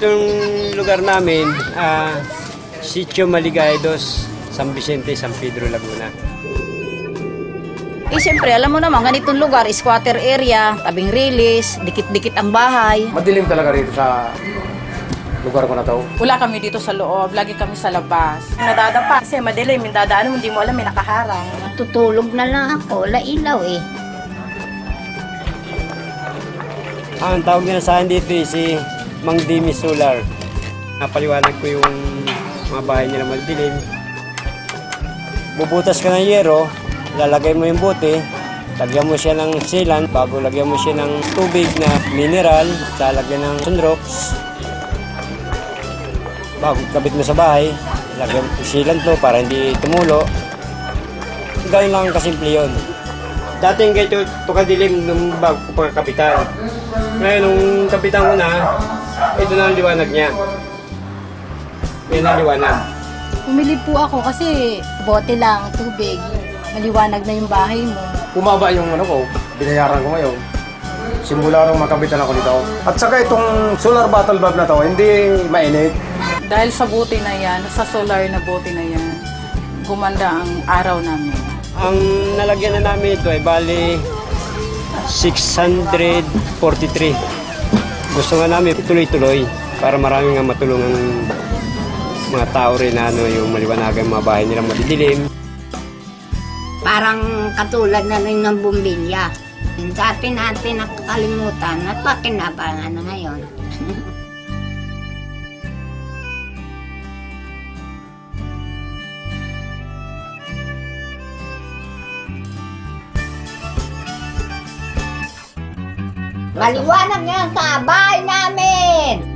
Itong lugar namin, Sitio Maligaya 2, San Vicente, San Pedro, Laguna. Siyempre, alam mo naman, ganitong lugar, squatter area, tabing release, dikit-dikit ang bahay. Madilim talaga rito sa lugar ko na to. Wala kami dito sa loob, lagi kami sa labas. Nadadapa kasi madilim, yung dadaan mo, hindi mo alam, may nakaharang. Tutulog na lang ako, wala ilaw eh. Ang tawag nila sa akin dito si Mang Dimi Solar. Napaliwanag ko yung mga bahay nila madilim. Bubutas ka ng yero, lalagay mo yung bote, lagyan mo siya ng sealant, bago lagyan mo siya ng tubig na mineral, lalagyan ng sunrocks. Bago kabit mo sa bahay, lagyan mo sealant mo para hindi tumulo. Ganun lang kasimple yun. Dating ganito, ito kadilim nung bago ko pagkapitan. Ngayon, nung kapitan ko na, ito na ang liwanag niya. Yan ang liwanag. Pumili po ako kasi bote lang, tubig. Maliwanag na yung bahay mo. Bumaba yung ano ko, binayaran ko ngayon. Simula nung makabitan ako dito. At saka itong solar bottle bulb na to, hindi mainit. Dahil sa buti na yan, sa solar na buti na yan, gumanda ang araw namin. Ang nalagyan na namin ito ay bali 643. Gusto nga namin tuloy-tuloy para marami nga matulungan mga tao rin na yung maliwanagan mga bahay nilang madidilim. Parang katulad na rin ng bumbilya. Dati natin nakakalimutan at pakinabangan na ngayon. Maliwanag yan sa bahay namin!